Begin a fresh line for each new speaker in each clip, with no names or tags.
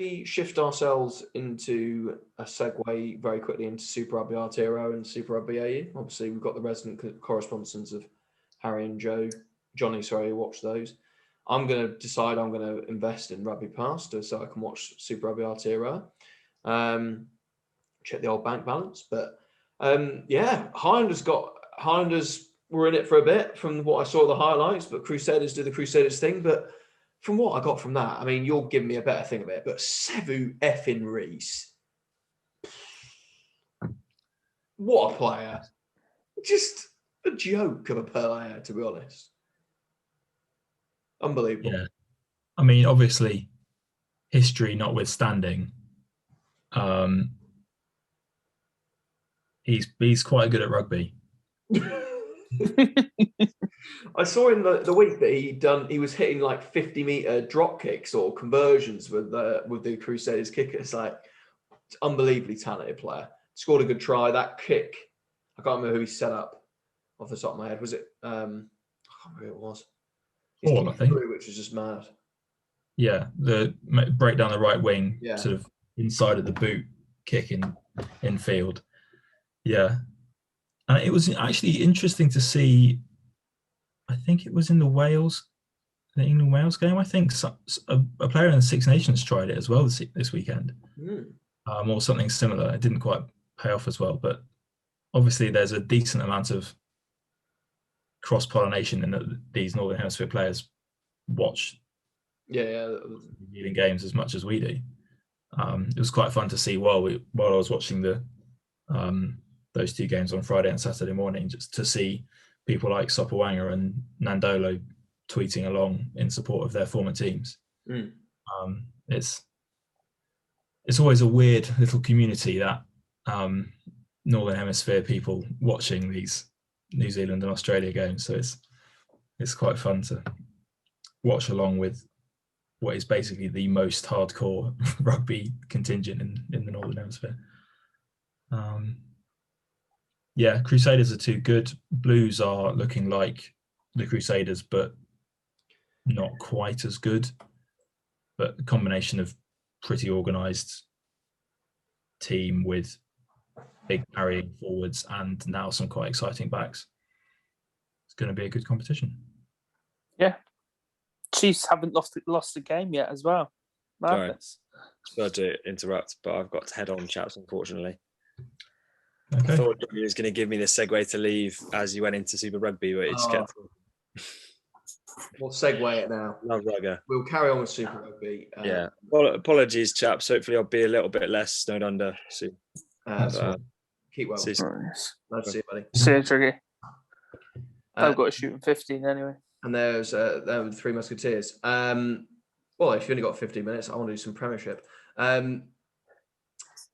we shift ourselves into a segue very quickly into Super Rugby Aotearoa and Super Rugby AU? Obviously, we've got the resident correspondents of Harry and Johnny, who watch those. I'm going to decide I'm going to invest in Rugby Pass so I can watch Super Rugby Aotearoa. Check the old bank balance. But Highlanders were in it for a bit from what I saw of the highlights, but Crusaders do the Crusaders thing. But from what I got from that, I mean, you'll give me a better thing of it, but Sevu effing Reese. What a player. Just a joke of a player, to be honest. Unbelievable.
Yeah. I mean, obviously, history notwithstanding, he's quite good at rugby.
I saw in the week that he was hitting like 50-meter drop kicks or conversions with the Crusaders kickers. Like, unbelievably talented player. Scored a good try. That kick, I can't remember who he set up off the top of my head. Was it? I can't remember who it was.
Paul, I think.
Which was just mad.
Yeah, the break down the right wing,
yeah.
Sort of inside of the boot, kick in field. Yeah. And it was actually interesting to see, I think it was in the England-Wales game, I think a player in the Six Nations tried it as well this weekend, or something similar. It didn't quite pay off as well, but obviously there's a decent amount of cross-pollination in that these Northern Hemisphere players watch games as much as we do. It was quite fun to see while I was watching those two games on Friday and Saturday morning, just to see people like Sopawanga and Nandolo tweeting along in support of their former teams. It's always a weird little community, that Northern Hemisphere people watching these New Zealand and Australia games. So it's quite fun to watch along with what is basically the most hardcore rugby contingent in the Northern Hemisphere. Crusaders are too good. Blues are looking like the Crusaders, but not quite as good. But a combination of pretty organised team with big carrying forwards and now some quite exciting backs. It's going to be a good competition.
Yeah. Chiefs haven't lost a game yet as well. Madness.
Sorry to interrupt, but I've got to head on, chaps, unfortunately.
Okay.
I thought he was going to give me the segue to leave as you went into Super Rugby, but it's kept.
We'll segue it now.
Love rugger.
We'll carry on with Super Rugby.
Yeah. Well, apologies, chaps. Hopefully, I'll be a little bit less snowed under soon.
Keep well.
See you.
Nice to see you, buddy.
See you, Tricky. I've got to shoot in 15 anyway.
And there's the Three Musketeers. Well, if you've only got 15 minutes, I want to do some Premiership.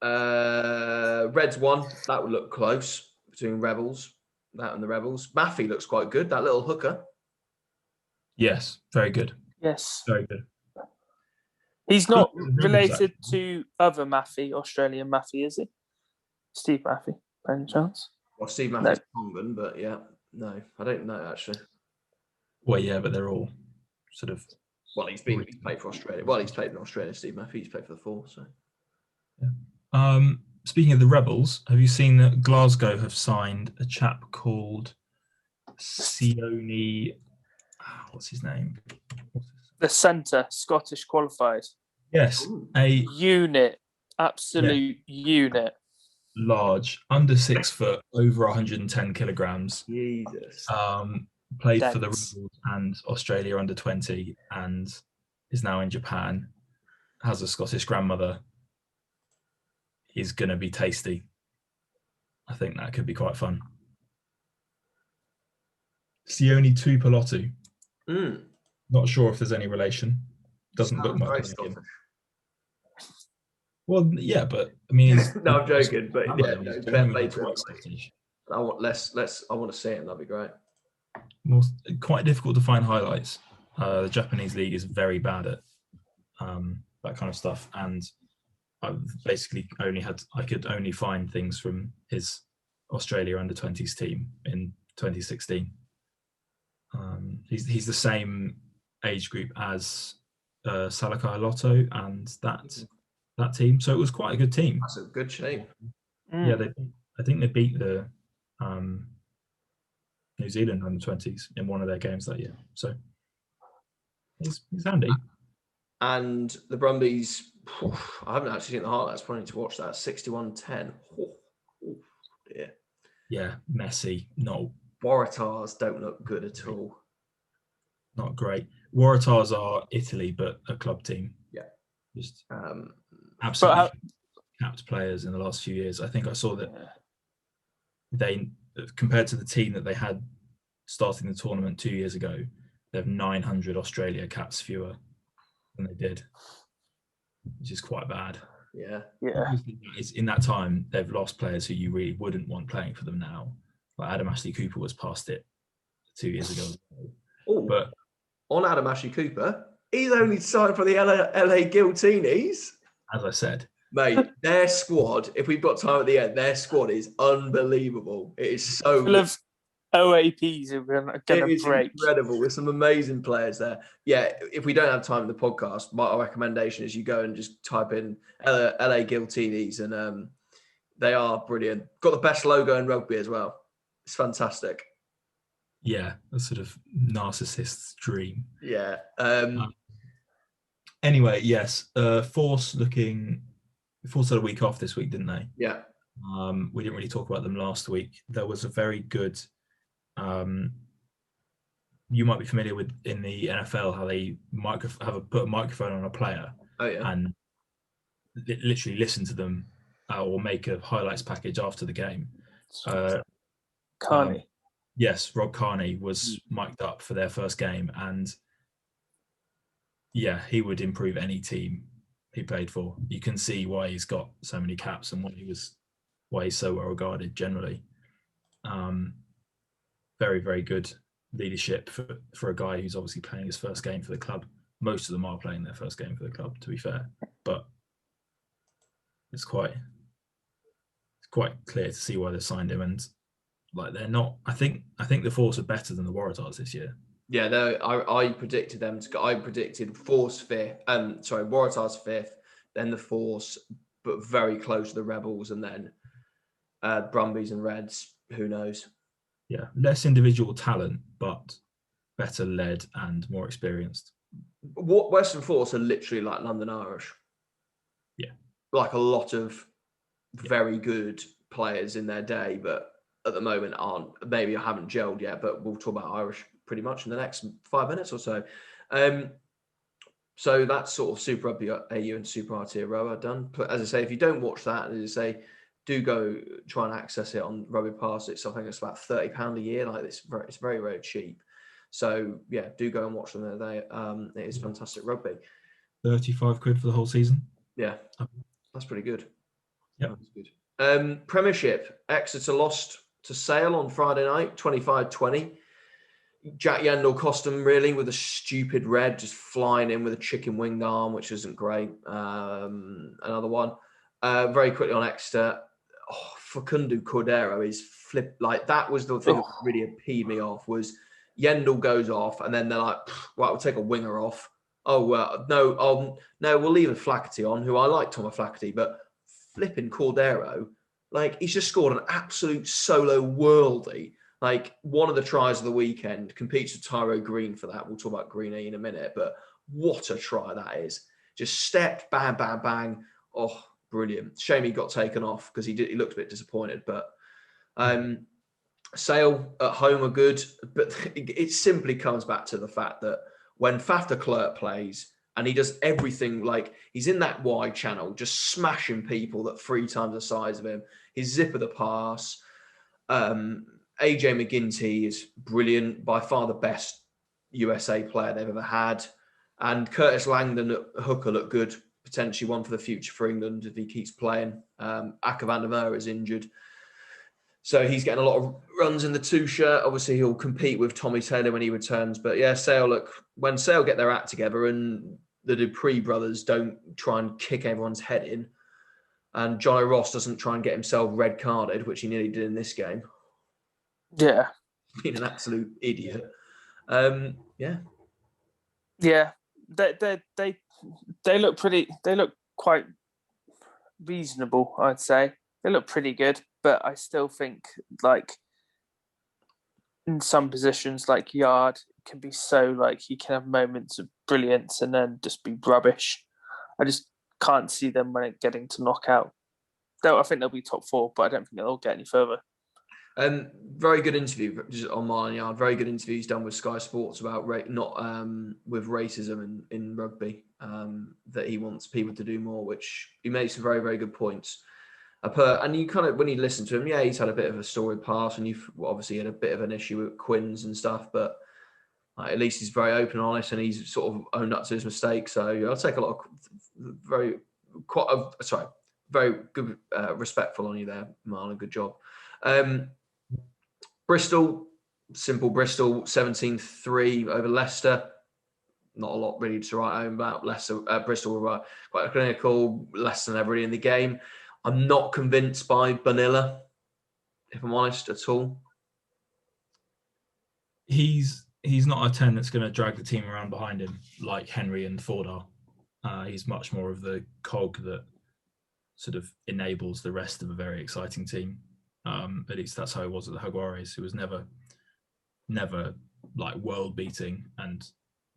Reds won. That would look close between Rebels. That and the Rebels. Maffey looks quite good. That little hooker.
Yes, very good.
Yes,
very good.
He's not related to other Maffey, Australian Maffey, is he? Steve Maffey, by any chance?
Well, Steve Maffey's Tongan, but yeah, no, I don't know actually.
Well, yeah, but they're all sort of.
Well, he's played for Australia. Well, he's played in Australia. Steve Maffey, he's played for the Force. So.
Yeah. Speaking of the Rebels, have you seen that Glasgow have signed a chap called Sione? What's his name?
The centre, Scottish qualified.
Yes,
a unit, absolute unit.
Large, under 6 foot, over 110 kilograms.
Jesus.
Played for the Rebels and Australia under 20, and is now in Japan. Has a Scottish grandmother. He's going to be tasty. I think that could be quite fun. Sione Tuipulotu. Not sure if there's any relation. Doesn't look much like him. Well, yeah, but I mean,
no, I'm joking. But yeah, I want I want to see him. That'd be great.
Well, quite difficult to find highlights. The Japanese league is very bad at that kind of stuff, and I've basically I could only find things from his Australia under 20s team in 2016. He's the same age group as Salakai Lotto and that that team. So it was quite a good team.
That's a good team.
Yeah, I think they beat the New Zealand under-20s in one of their games that year. So it's handy.
And the Brumbies, I haven't actually seen the highlights. Probably need to watch that. 61-10. Yeah.
Yeah, messy. No,
Waratahs don't look good at all.
not great. Waratahs are Italy, but a club team.
Yeah.
Just
Um,
absolutely capped players in the last few years. I think I saw that they, compared to the team that they had starting the tournament 2 years ago, they have 900 Australia caps fewer than they did, which is quite bad.
Yeah.
It's in that time they've lost players who you really wouldn't want playing for them now. Like Adam Ashley Cooper was past it 2 years ago.
Ooh,
but
on Adam Ashley Cooper, he's only signed for the LA Guiltinis.
As I said,
mate, their squad, if we've got time at the end, their squad is unbelievable. It is so
full of OAPs are going to break.
Incredible. There's some amazing players there. Yeah, if we don't have time in the podcast, my recommendation is you go and just type in LA Guiltinis, and they are brilliant. Got the best logo in rugby as well. It's fantastic.
Yeah, a sort of narcissist's dream.
Yeah.
Anyway, yes, Force had a week off this week, didn't they?
Yeah.
We didn't really talk about them last week. There was a very good. You might be familiar with in the NFL how they put a microphone on a player and literally listen to them or make a highlights package after the game.
Carney.
Yes, Rob Carney was mic'd up for their first game, and yeah, he would improve any team he played for. You can see why he's got so many caps and why he's so well regarded generally. Very, very good leadership for a guy who's obviously playing his first game for the club. Most of them are playing their first game for the club, to be fair, but it's quite clear to see why they signed him. And like they're not. I think the Force are better than the Waratahs this year.
Yeah, no, I predicted them to go. I predicted Force fifth. Waratahs fifth, then the Force, but very close to the Rebels, and then Brumbies and Reds. Who knows?
Yeah, less individual talent, but better led and more experienced.
Western Force are literally like London Irish.
Yeah,
like a lot of very good players in their day, but at the moment aren't. Maybe I haven't gelled yet, but we'll talk about Irish pretty much in the next 5 minutes or so. So that's sort of Super Rugby AU and Super Aotearoa done. But as I say, if you don't watch that, as I say, do go try and access it on Rugby Pass. I think it's about £30 a year. Like it's very, very cheap. So yeah, do go and watch them. It is fantastic rugby.
35 quid for the whole season.
Yeah, that's pretty good.
Yeah,
that's good. Premiership, Exeter lost to Sale on Friday night, 25-20. Jack Yendall cost them really with a stupid red, just flying in with a chicken winged arm, which isn't great. Another one. Very quickly on Exeter, Facundo Cordero is flipped. Like that was the thing that really peed me off was Yendall goes off and then they're like, well, we'll take a winger off. No, we'll leave a Flaherty on, who I like Tom Flaherty, but flipping Cordero, like he's just scored an absolute solo worldie. Like one of the tries of the weekend, competes with Tyro Green for that. We'll talk about Green in a minute, but what a try that is. Just stepped, bang, bang, bang. Oh, brilliant. Shame he got taken off because he looked a bit disappointed, but Sale at home are good, but it simply comes back to the fact that when Faf de Klerk plays and he does everything, like he's in that wide channel, just smashing people that 3 times the size of him, his zip of the pass, AJ McGinty is brilliant, by far the best USA player they've ever had. And Curtis Langdon at hooker looked good, potentially one for the future for England if he keeps playing. Aka van der Merwe is injured. So he's getting a lot of runs in the 2 shirt. Obviously, he'll compete with Tommy Taylor when he returns. But yeah, when Sale get their act together and the Dupree brothers don't try and kick everyone's head in, and Johnny Ross doesn't try and get himself red carded, which he nearly did in this game.
Yeah.
Being an absolute idiot. Yeah.
Yeah. They look pretty. They look quite reasonable, I'd say. They look pretty good, but I still think like in some positions like Yard can be so like he can have moments of brilliance and then just be rubbish. I just can't see them when it getting to knockout. Though I think they'll be top 4, but I don't think they'll get any further.
Very good interview just on Marlon Yard. Very good interview he's done with Sky Sports about with racism in rugby. That he wants people to do more, which he makes some very, very good points. And you kind of, when you listen to him, yeah, he's had a bit of a storied past, and you've obviously had a bit of an issue with Quins and stuff, but at least he's very open and honest, and he's sort of owned up to his mistakes. So I'll take a lot of very good, respectful on you there, Marlon. Good job. Bristol, simple Bristol, 17-3 over Leicester. Not a lot really to write home about. Bristol were quite clinical, less than ever in the game. I'm not convinced by Bonilla, if I'm honest, at all.
He's not a 10 that's going to drag the team around behind him like Henry and Ford are. He's much more of the cog that sort of enables the rest of a very exciting team. At least that's how it was at the Jaguares. It was never like world beating, and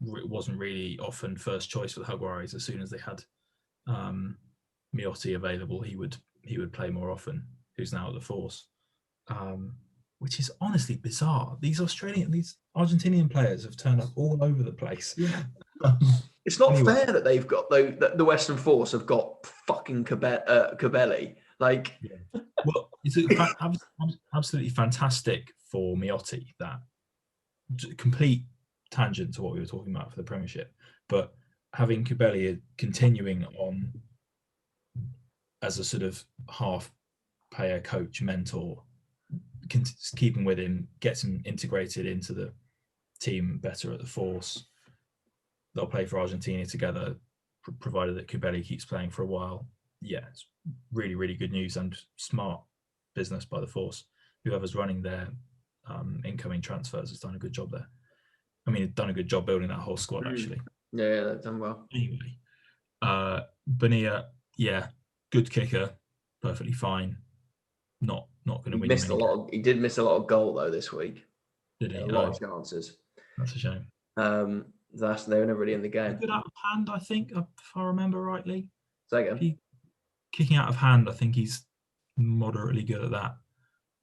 it wasn't really often first choice for the Jaguares. As soon as they had Miotti available, he would play more often. Who's now at the Force, which is honestly bizarre. These Argentinian players have turned up all over the place.
Yeah. It's not fair that they've got that the Western Force have got fucking Cabelli. Like,
yeah. Well, it's absolutely fantastic for Miotti. That complete tangent to what we were talking about for the Premiership, but having Cabelli continuing on as a sort of half player, coach, mentor, keeping with him, gets him integrated into the team better at the Force. They'll play for Argentina together, provided that Cabelli keeps playing for a while. Yeah, it's really, really good news and smart business by the Force. Whoever's running their incoming transfers has done a good job there. I mean, they've done a good job building that whole squad, actually.
Yeah, they've done well.
Anyway, Bonilla, yeah, good kicker, perfectly fine. Not going to win.
He did miss a lot of goal though this week.
Did he?
A lot of chances.
That's a shame.
They were never really in the game.
Good out of hand, I think, if I remember rightly.
Say again.
Kicking out of hand, I think he's moderately good at that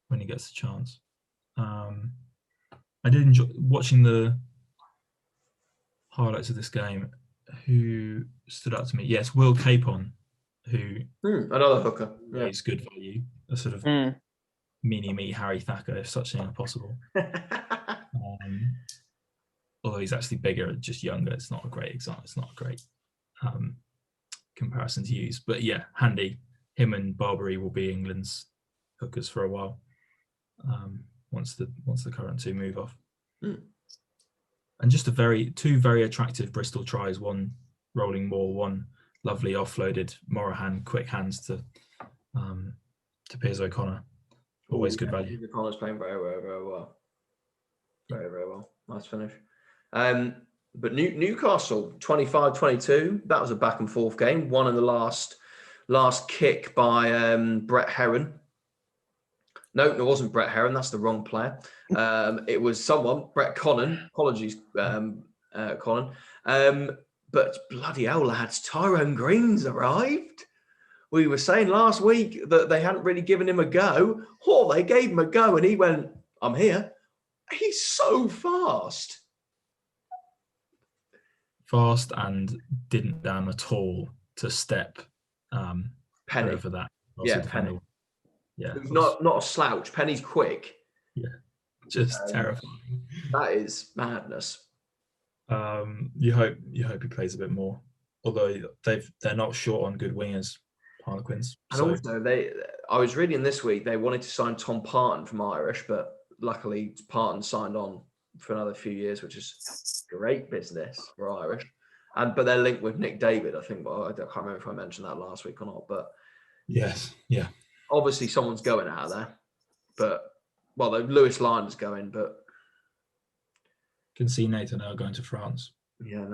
when he gets the chance. I did enjoy watching the highlights of this game. Who stood out to me? Yes, Will Capon, who
another hooker. Yeah,
is good value. A sort of mini-me Harry Thacker, if such thing are possible. Although he's actually bigger, just younger. It's not a great example. It's not a great comparison to use. But yeah, handy. Him and Barbary will be England's hookers for a while. Once the current two move off. And just two very attractive Bristol tries. One rolling Maul, one lovely offloaded Morahan, quick hands to Piers O'Connor. Always good value.
Piers O'Connor's playing very, very, very well. Very, very well. Nice finish. But Newcastle 25-22. That was a back and forth game. One in the last kick by Brett Heron. No, it wasn't Brett Heron. That's the wrong player. It was someone, Brett Connon. Apologies, Connon. But bloody hell, lads, Tyrone Green's arrived. We were saying last week that they hadn't really given him a go. Oh, they gave him a go, and he went, "I'm here." He's so fast.
Fast and didn't down at all to step
Penny
over that.
Yeah, Penny.
Yeah,
he's not a slouch. Penny's quick.
Yeah, just terrifying.
That is madness.
You hope he plays a bit more. Although they're not short on good wingers, Harlequins.
And also, I was reading this week they wanted to sign Tom Parton from Irish, but luckily Parton signed on for another few years, which is great business for Irish. But they're linked with Nick David, I think. Well, I can't remember if I mentioned that last week or not. But
yes, yeah.
Obviously, someone's going out of there. But Lewis Lyon's going. But
can see Nathan Earl going to France.
Yeah,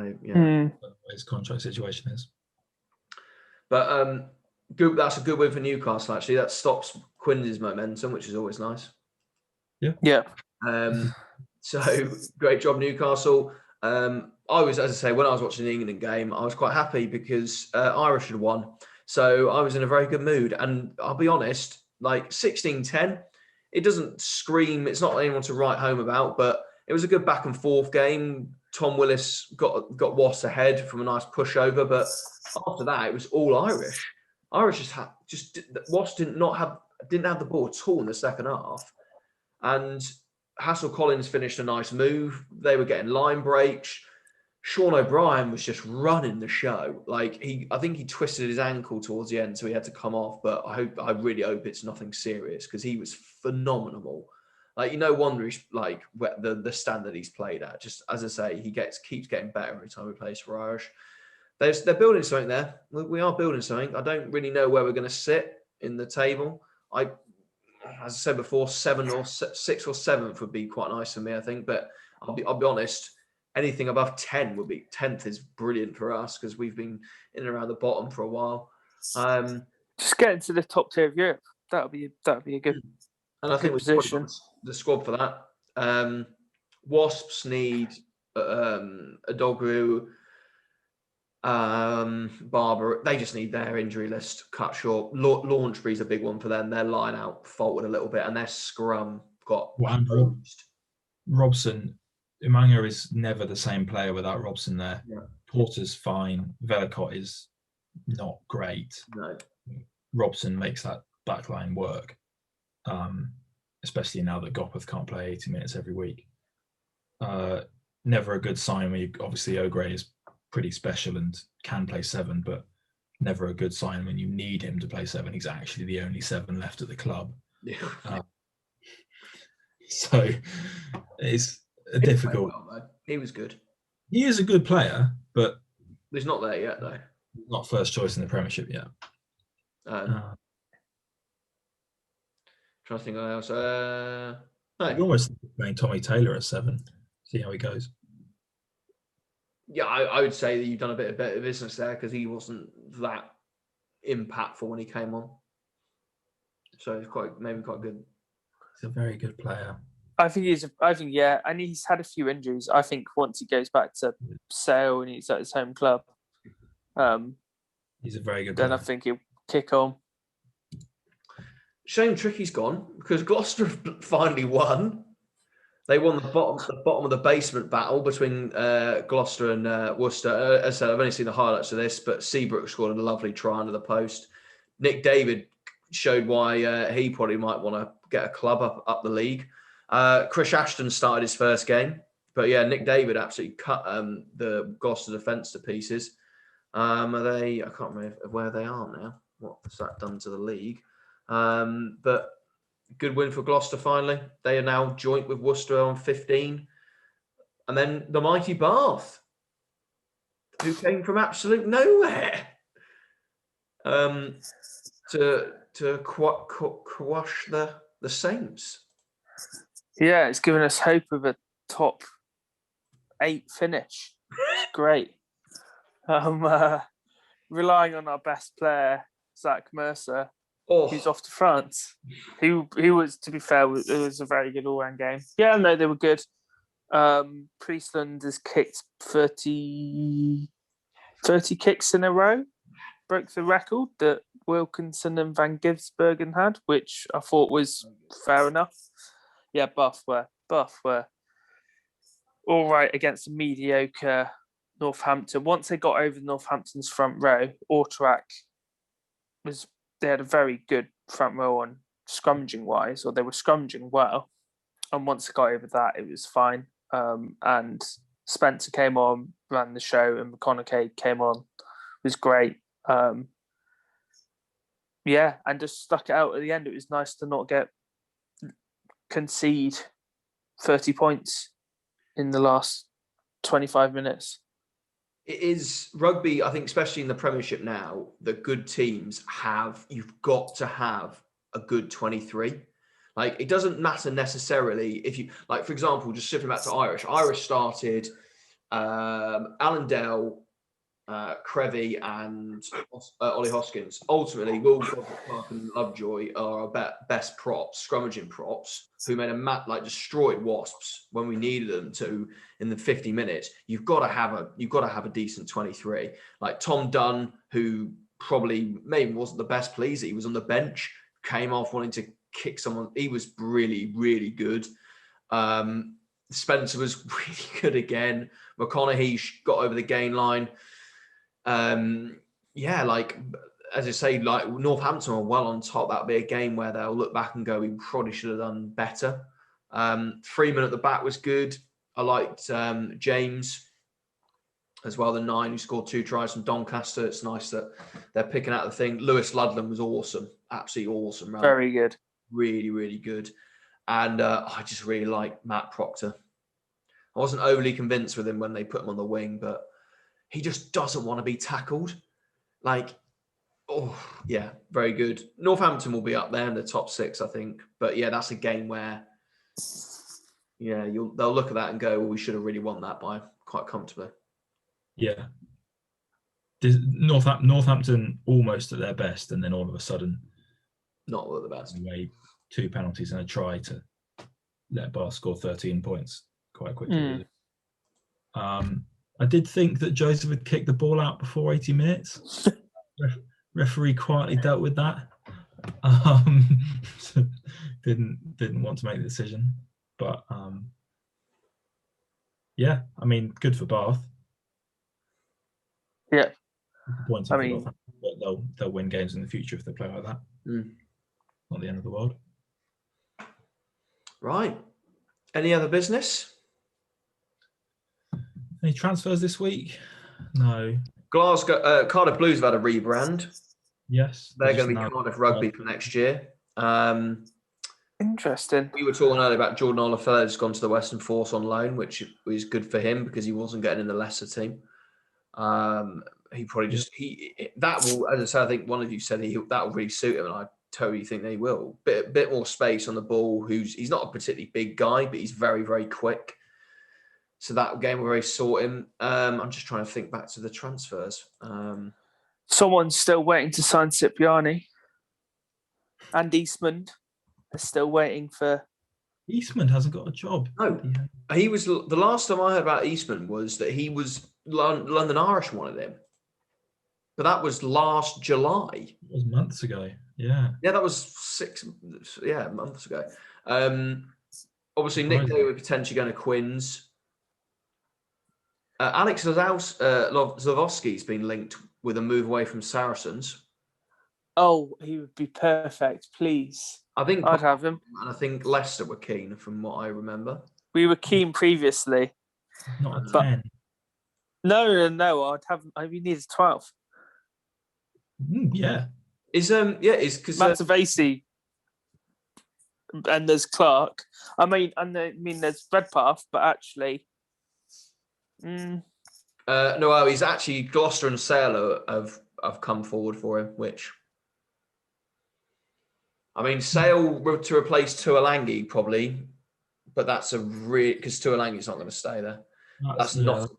his contract situation is.
But Good. That's a good win for Newcastle. Actually, that stops Quins' momentum, which is always nice.
Yeah.
So great job, Newcastle. I was, as I say, when I was watching the England game, I was quite happy because Irish had won. So I was in a very good mood. And I'll be honest, like 16-10, it doesn't scream. It's not anyone to write home about, but it was a good back and forth game. Tom Willis got Wasps ahead from a nice pushover, but after that, it was all Irish. Irish Wasps didn't have the ball at all in the second half, and Hassel Collins finished a nice move. They were getting line breaks. Sean O'Brien was just running the show. Like I think he twisted his ankle towards the end, so he had to come off. But I really hope it's nothing serious because he was phenomenal. Like no wonder he's like the standard he's played at. Just as I say, he keeps getting better every time he plays for Irish. They're building something there. We are building something. I don't really know where we're going to sit in the table. As I said before, 7th or 6th or 7th would be quite nice for me, I think. But I'll be honest, anything above 10 would be 10th is brilliant for us because we've been in and around the bottom for a while.
Just get into the top tier of Europe. That'll be a good.
And I think we've got the squad for that. Wasps need Adogru, Barber. They just need their injury list cut short. Launchbury's a big one for them. Their line out faltered a little bit, and their scrum got
Robson. Umanga is never the same player without Robson there.
Yeah.
Porter's fine. Velicott is not great.
No.
Robson makes that backline work, especially now that Gopeth can't play 80 minutes every week. Never a good sign when obviously O'Gray is pretty special and can play 7, but never a good sign when you need him to play 7. He's actually the only 7 left at the club.
Yeah.
So it's difficult.
He was good.
He is a good player, but
he's not there yet, though.
Not first choice in the Premiership yet.
Trying to think what else.
No. You almost playing Tommy Taylor at 7. See how he goes.
Yeah, I would say that you've done a bit of better business there because he wasn't that impactful when he came on. So it's maybe quite good.
He's a very good player.
I think yeah, and he's had a few injuries. I think once he goes back to Sale and he's at his home club,
he's a very good
then
player.
I think he'll kick on.
Shame Tricky's gone because Gloucester finally won. They won the bottom of the basement battle between Gloucester and Worcester. As I said, I've only seen the highlights of this, but Seabrook scored a lovely try under the post. Nick David showed why he probably might want to get a club up the league. Chris Ashton started his first game, but yeah, Nick David absolutely cut the Gloucester defence to pieces. I can't remember where they are now. What's that done to the league? But good win for Gloucester finally. They are now joint with Worcester on 15. And then the mighty Bath, who came from absolute nowhere to quash the Saints.
Yeah, it's given us hope of a top 8 finish. It's great. Relying on our best player, Zach Mercer, who's off to France. He was, to be fair, it was a very good all-round game. Yeah, no, they were good. Priestland has kicked 30 kicks in a row, broke the record that Wilkinson and Van Gisbergen had, which I thought was fair enough. Yeah, Buff were all right against a mediocre Northampton. Once they got over Northampton's front row, Aotearoa they had a very good front row on scrummaging wise, or they were scrummaging well. And once they got over that, it was fine. And Spencer came on, ran the show, and McConaughey came on. It was great. Yeah, and just stuck it out at the end. It was nice to not concede 30 points in the last 25 minutes.
It is rugby, I think, especially in the Premiership now, the good teams you've got to have a good 23. Like, it doesn't matter necessarily if you, like, for example, just shifting back to Irish. Irish started Alan Dell, Crevy and Ollie Hoskins. Ultimately, Will Clark and Lovejoy are our best props, scrummaging props, who made destroyed Wasps when we needed them to in the 50 minutes. You've got to have a decent 23. Like Tom Dunn, who probably maybe wasn't the best pleaser. He was on the bench, came off wanting to kick someone. He was really, really good. Spencer was really good again. McConaughey got over the gain line. As I say, like Northampton are well on top. That'll be a game where they'll look back and go, we probably should have done better. Freeman at the back was good. I liked James as well, the 9 who scored 2 tries from Doncaster. It's nice that they're picking out the thing. Lewis Ludlam was awesome, absolutely awesome. Right?
Very good.
Really, really good. And I just really like Matt Proctor. I wasn't overly convinced with him when they put him on the wing, but he just doesn't want to be tackled. Very good. Northampton will be up there in the top 6, I think. But yeah, that's a game where, they'll look at that and go, well, we should have really won that by quite comfortably.
Yeah. Northampton almost at their best, and then all of a sudden,
not at the best.
Away 2 penalties and a try to let Bath score 13 points quite quickly. Really. I did think that Joseph had kicked the ball out before 80 minutes. Referee quietly dealt with that. Didn't want to make the decision, but good for Bath.
Yeah,
they'll win games in the future if they play like that. Not the end of the world.
Right. Any other business?
Any transfers this week? No.
Glasgow, Cardiff Blues have had a rebrand.
Yes.
They're going to be Cardiff Rugby for next year.
Interesting.
We were talking earlier about Jordan Olafella has gone to the Western Force on loan, which is good for him because he wasn't getting in the Leicester team. He probably that will, as I said, I think one of you said that will really suit him, and I totally think they will. Bit more space on the ball. He's not a particularly big guy, but he's very, very quick. So that game will really sort him. I'm just trying to think back to the transfers.
Someone's still waiting to sign Cipriani. And Eastman is still waiting for...
Eastman hasn't got a job.
No. He was... The last time I heard about Eastman was that he was... London Irish wanted him. But that was last July.
It was months ago, yeah.
Yeah, that was months ago. Obviously, Nick Day was potentially going to Quins. Alex Zlowski's been linked with a move away from Saracens.
Oh, he would be perfect, please. I'd have him.
And I think Leicester were keen, from what I remember.
We were keen previously.
Not a 10.
No. I'd have. We needed 12.
Yeah.
Is because
Matavesi and there's Clark. I mean, there's Redpath, but actually.
No, he's actually Gloucester and Sale have come forward for him, which I mean, Sale to replace Tuolangi probably, but that's because Tuolangi's not going to stay there. That's not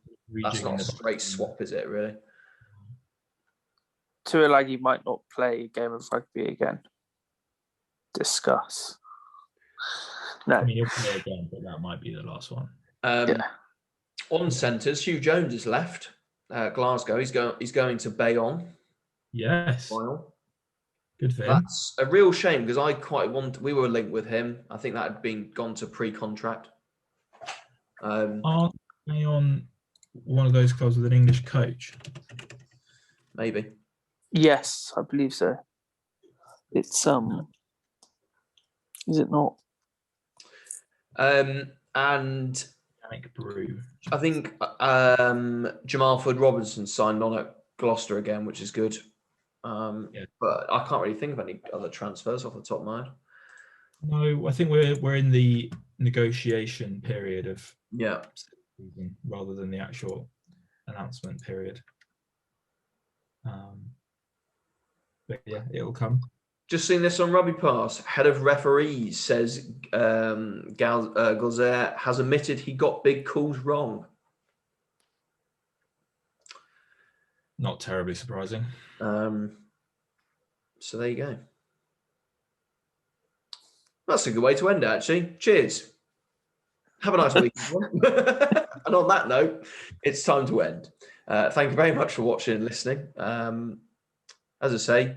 a straight swap, is it? Really?
Tuolangi might not play a game of rugby again. Discuss. No,
I mean, he'll play again, but that might be the last one.
On centres, Hugh Jones has left Glasgow. He's going to Bayonne.
Yes.
Final.
Good for him.
That's a real shame because we were linked with him. I think that had gone to pre-contract.
Aren't they on one of those clubs with an English coach?
Maybe.
Yes, I believe so. It's is it not?
And
Brew.
I think Jamal Ford Robinson signed on at Gloucester again, which is good. But I can't really think of any other transfers off the top of my head.
No, I think we're in the negotiation period of season rather than the actual announcement period. But yeah, it'll come.
Just seen this on Rugby Pass. Head of referees says Gauzet has admitted he got big calls wrong.
Not terribly surprising.
So there you go. That's a good way to end it, actually. Cheers. Have a nice week, everyone. And on that note, it's time to end. Thank you very much for watching and listening. As I say,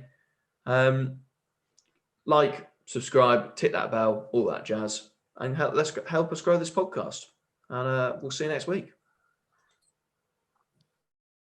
like, subscribe, tick that bell, all that jazz, and help us grow this podcast. And we'll see you next week.